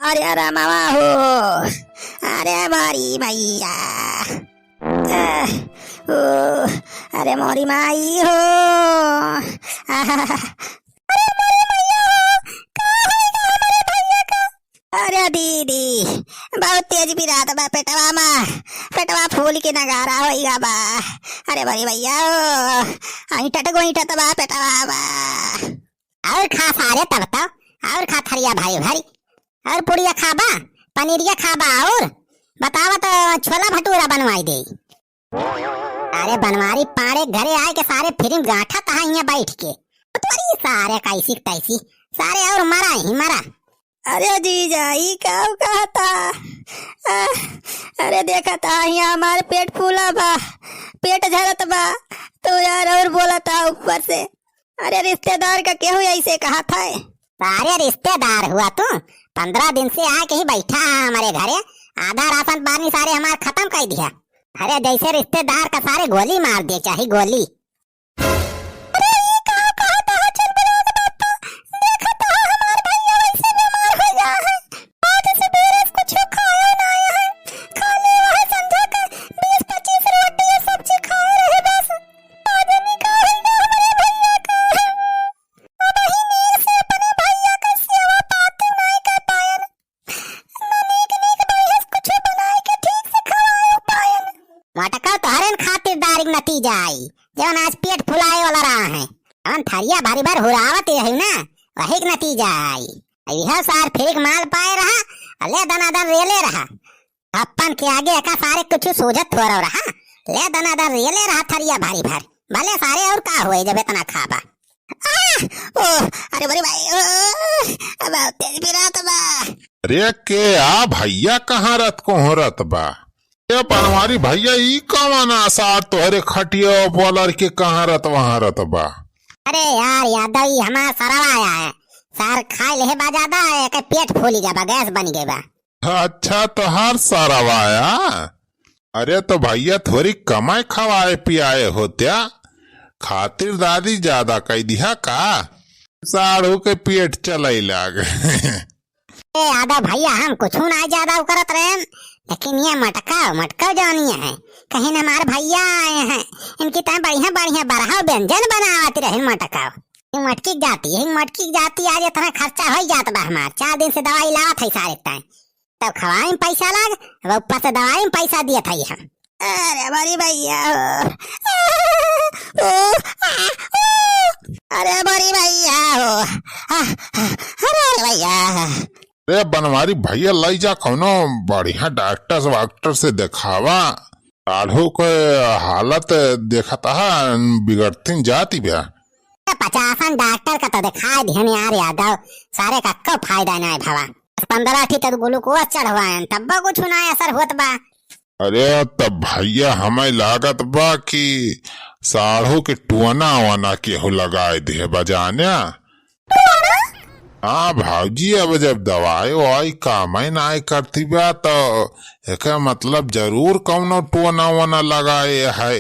अरे अरे मामा हो, अरे मारी भैया, आह, ओ, अरे मोरी माई हो, आह, अरे दीदी बहुत तेज पिरात बा पेटवा में, पेटवा फूल के नगारा होइगा बा। अरे बड़ी भैया हो, ईटट गोईटत बा पेटवा बा। और खा सारे तब तो, और खा थरिया भाई भारी, और पुड़िया खाबा, पनीरिया खाबा, और बतावा तो छोला भटूरा बनवाई दे। अरे बनवारी पाड़े घरे आए के सारे फिल्म गाठा तहा यहाँ बैठ के तुम्हारी सारे कैसी तैसी सारे और मरा ही मरा। अरे जीजा ही क्या कहता, अरे देखा था यहाँ हमारे पेट फूला बा, पेट झरत बा, तो यार और बोला था ऊपर से। अरे रिश्तेदार का केहू ऐसे कहा था। सारे रिश्तेदार हुआ तू 15 दिन से आके ही बैठा है हमारे घरे, आधा राशन पानी सारे हमारे खत्म कर दिया। अरे जैसे रिश्तेदार का सारे गोली मार दिए, चाहे गोली। मटका तो हरेन खातिरदारी नतीजा आई जवन आज पेट फुलाए वाला रहा है, अवन थरिया भारी भर हुरावत रही ना, वही नतीजा आई। यह सार फिर माल पाए रहा, ले दनादन रेले रहा, अपन के आगे एका सारे कुछ सूझत हो रहा, ले दनादन रेले रहा थरिया भारी भर, भले सारे और का हुए जब इतना खाबा। अरे बड़े भाई अब तेज भी रात बा। अरे के आ भैया कहाँ रत को हो रत बा, ये बनवारी भैया ई कमाना सार तोहरे खटिया बॉलर के कहाँ रत वहाँ रत बा। अरे यार यादव हमारा सरवा आया है, सार खाए ले बा ज्यादा है के पेट फूली गया बा, गैस बन गई बा। अच्छा तो हर सारा आया, अरे तो भैया थोड़ी कमाई खवाए पियाए होत्या, खातिरदारी ज्यादा कह दिया का, साढ़ू के पेट चले लाग। यादव भैया हम कुछ ना ज्यादा करत रहे, लेकिन ये मटका जानिए है, कहीं हमारे भैया आए हैं, इनकी तरह बढ़िया बढ़िया बरहा व्यंजन बनावती रहे। मटका मटकी जाती आज इतना खर्चा हो जाता बा, हमार 4 दिन से दवाई लावत है सारे टाइम, तब खवाए में पैसा लाग, ऊपर से दवाई में पैसा दिए थे हम। अरे बड़ी भैया अरे बड़ी भैया अरे भैया। अरे बनवारी भैया लाई जा कौनो बढ़िया डॉक्टर वाक्टर से दिखावा, साढ़ू के हालत देखता है बिगड़ती जाती भैया। 50 डॉक्टर का तो दिखा दिहन यार यादव, सारे का कब फायदा नहीं भवा, 15 तक ग्लूकोज चढ़वाएं तब कुछ ना असर होत बा। अरे तब भैया हमें लागत बा कि साढ़ू के टुआना वाना केहू लगाए दे बजाने। हाँ भाजी, अब जब दवाई ववाई काम नाई करती बा तो एक मतलब जरूर कौनो टोना वोना लगाए है।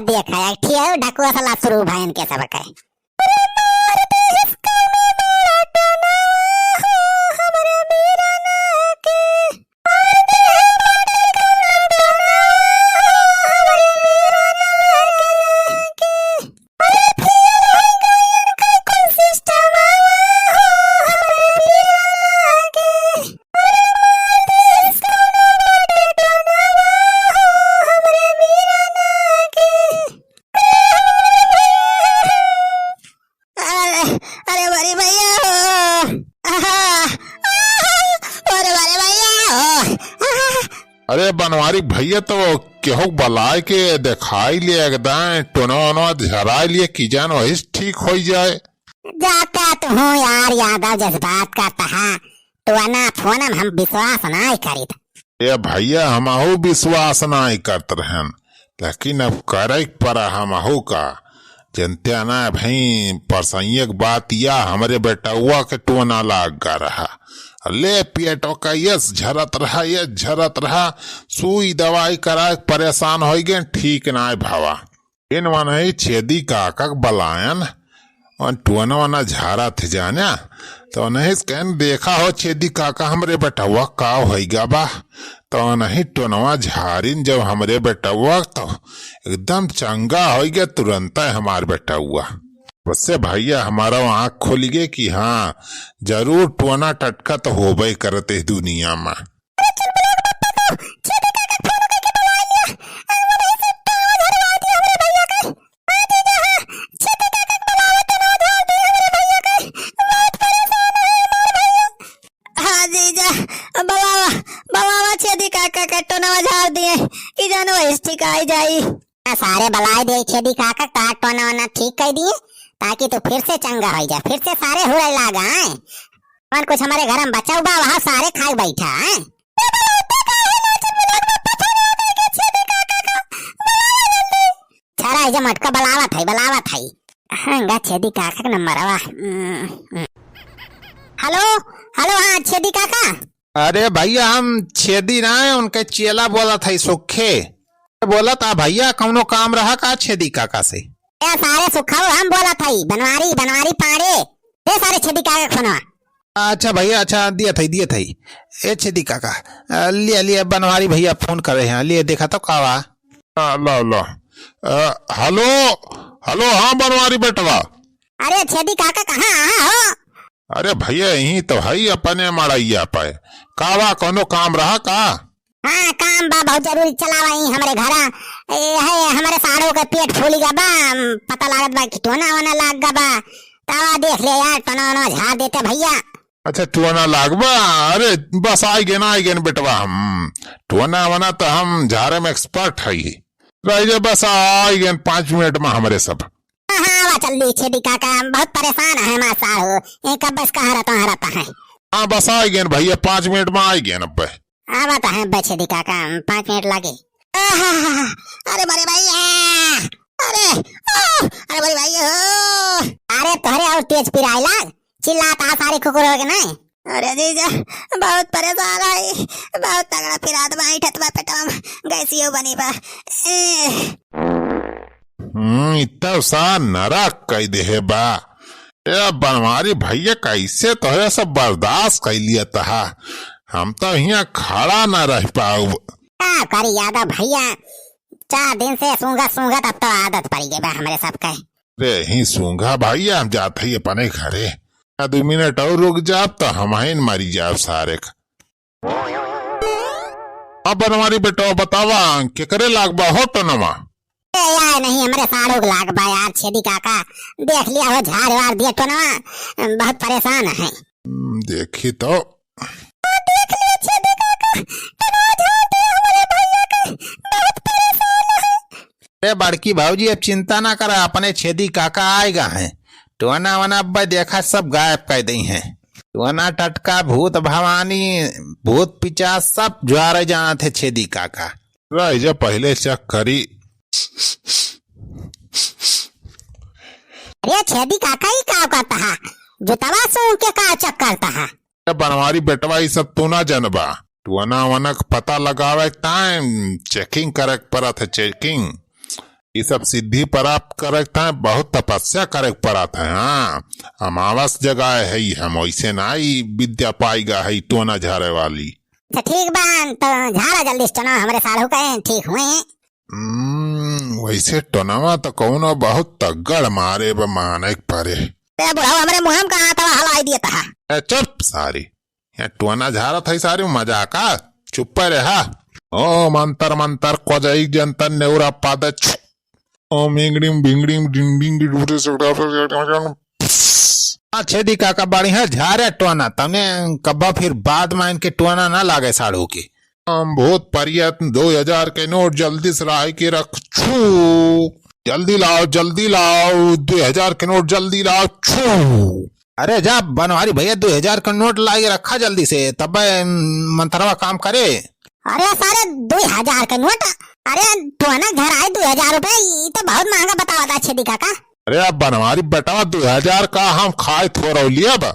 देखा ढकुआ सला शुरू भाई इनके सब का। अरे बनवारी भैया तो केहू बलाय के दिखाई लिए एकदम टोना झराई लिए की जान वही ठीक हो जाए। जाता तो हूँ यार यादव, जज्बात करता है तो ना फोन हम विश्वास नहीं करी। ये भैया हमहू विश्वास नहीं करते रहन, लेकिन अब करे पड़ा हमहू का, जनते ना भाई परसैया बात या हमरे बेटुआ के टोना लाग गा रहा ले पेटो का यस झरत रहा सुई दवाई करा परेशान हो गए ठीक ना भावा इन मन छेदी काका बलायन और टोना वना झारा थे जाना तो नहीं कहन देखा हो छेदी काका हमरे बेटुआ का होगा बा तो नहीं टोनवा झारिन जब हमरे बेटुआ तो एकदम चंगा हो गया तुरंत हमार बेटुआ उससे भैया हमारा आँख खोल गए कि हाँ जरूर टोना टटका तो होबे करते दुनिया में। सारे बलाए दे छेदी काका का टोना वोना ठीक कर दिए ताकि तो फिर से चंगा हो जाए फिर से सारे हुए लागा है और कुछ हमारे घर में बचा हुआ वहाँ सारे खाए बैठा है। छारा जब मटका बलावा था हंगा छेदी काका का नंबर आवा। हेलो हेलो हाँ छेदी काका। अरे भैया हम छेदी ना है उनके चेला बोला था सुखे बोला था भैया कौनो काम रहा का छेदी काका से सारे सुखाओ हम बोला था बनवारी पाड़े ये सारे छेदी काका फोनवा। अच्छा भैया अच्छा दिया था ए छेदी काका लिया बनवारी भैया फोन कर रहे हैं लिए देखा तो कावा लो हेलो हेलो हाँ बनवारी बेटवा। अरे छेदी काका कहाँ हो? अरे भैया यही तो है अपने मड़ैया पे कावा कोनो काम रहा का? हाँ काम बा बहुत जरूरी चलावा हमारे घरा है हमारे साड़ों का पेट फूली गा बा पता लागत बा कि टोना वोना लाग गा बा तवा देख ले यार टोना वोना झाड़ देते भैया। अच्छा टोना लाग बा अरे बस आई गए बेटवा हम टोना वना तो हम झारे में एक्सपर्ट है रह बस आई गए 5 मिनट में हमारे सब। हाँ चल छेदी काका बहुत परेशान है हमारा साहू कब बस कहाँ रहता है। हाँ बस आई गए भैया 5 मिनट में आई गए अब आवा तो है बच्चे दिखा का 5 मिनट लगे। अरे बड़े भैया अरे बड़े भैया अरे तोहरे और तेज पिराई लाग चिल्लाता सारे कुकुर हो गए नहीं। अरे जीजा बहुत परेशान है बहुत तगड़ा पिरात बा इठत बा पेटवा गैसियो बनी बा। इतना सा नरक कह दे बा ये बनवारी भैया कैसे तोहरे सब बर्दाश्त कर लिया था हम तो यहाँ खड़ा न रह पाऊ। क्या करी यादव भैया 4 दिन से सूंघा तब तो आदत पड़ गई हमारे सब का। रे ही सूंघा भैया हम जाते ही अपने घरे 2 मिनट और रुक जाब तो हम मरी जाब सारे। अब बनवारी बेटा बतावा केकरे लागबा हो टोनमा? यार नहीं हमारे साड़ों को लाग बा यार छेदी काका देख लिया हो झाड़ वार दिया टोनमा बहुत परेशान है। देखी तो बड़की भाऊजी अब चिंता ना करा अपने छेदी काका आएगा है टोना वना अब देखा सब गायब कर दी है टोना टटका भूत भवानी भूत पिचास सब ज्वार जाना थे छेदी काका रह जा पहले चेक करी। अरे छेदी काका ही का करता है जो तवा सूंघ के का चेक करता है। बनवारी बेटवा ये सब तो ना जनबा टोना वना पता लगावे टाइम चेकिंग करे परत है चेकिंग ये सब सिद्धि प्राप्त करे टाइम बहुत तपस्या करे परत है। हाँ अमावस जगह है हम वैसे ना ही विद्या पाएगा है टोना झारे वाली। ठीक बा तो झाड़ा जल्दी टोना हमारे साढ़ू का ठीक हुए हैं। वैसे टोनावा तो कौनो बहुत तगड़ मारे माने परे बुढ़ाओ हमारे मुँह में कहा था हलाई दिया था। चुप सारी यहाँ टोना झारा था सारी मजाका चुप रहा ओ मंतर मंतर कोजाई जंतर नेउरा पाद ओ मिंगडिंग बिंगडिंग डिंडिंग छेदी काका बाड़ी है झारे टोना तमने कब्बा फिर बाद में इनके टोना ना लागे साड़ू के। बहुत प्रयत्न 2000 के नोट जल्दी से राय के रख छू जल्दी लाओ 2000 के नोट जल्दी लाओ छू। अरे जा बनवारी भैया 2000 का नोट लाके रखा जल्दी से तब मंत्रवा काम करे। अरे सारे 2000 का नोट अरे टोना घर आए 2000 रुपए ये तो बहुत महंगा बतावा था छेदी काका। अरे अब बनवारी बेटा 2000 का हम खाए थोड़ा लिया बा।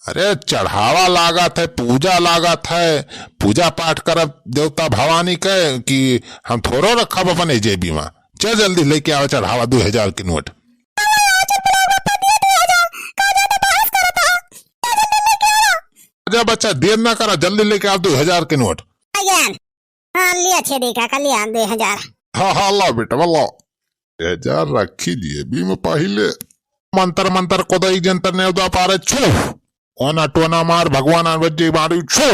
अरे चढ़ावा लागत है, पूजा लागत है, पूजा पाठ करब देवता भवानी के कि हम थोड़ो रखब अपने जेबी में। चल जल्दी लेके आओ चढ़ावा 2000 की नोट। अच्छा बच्चा देर ना करा, जल्दी लेके आओ 2000 की नोट। हाँ लिया छेदी काका, लिया 2000। हाँ हाँ ला बेटा ला 2000 रखी जेबी में पहले। मंत्र मंत्र कोदई जंतर ने उदा पारे छू ओना टोना मार भगवान बच्चे मारी छू।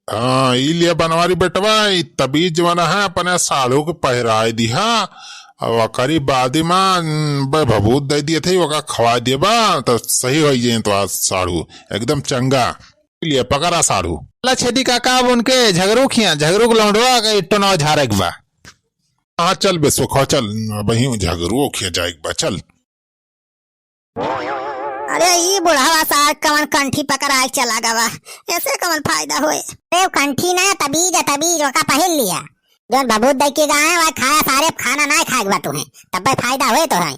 हाँ ये बनवारी बेटवा तबीज बना है अपने साड़ू के पहराए दिया और करीब बादी में भभूत दे दिए थे वका खवा दिए बा तो सही हो जाए तो आज साड़ू एकदम चंगा। लिए पकड़ा साड़ू ला छेदी काका अब उनके झगड़ू खिया झगड़ू लौंडवा का इट्टो नौ झारक बा। हाँ चल बेसुखो चल वही झगड़ू खिया जाए बा चल। अरे ये बुढ़ावा साहब कमन कंठी पकड़ा चला गवा, ऐसे कमन फायदा हुए। अरे कंठी ना तबीज का पहन लिया जो बबूत दे के गए वह खाया सारे खाना ना खाएगा तुम्हें तब फायदा हुए तो है।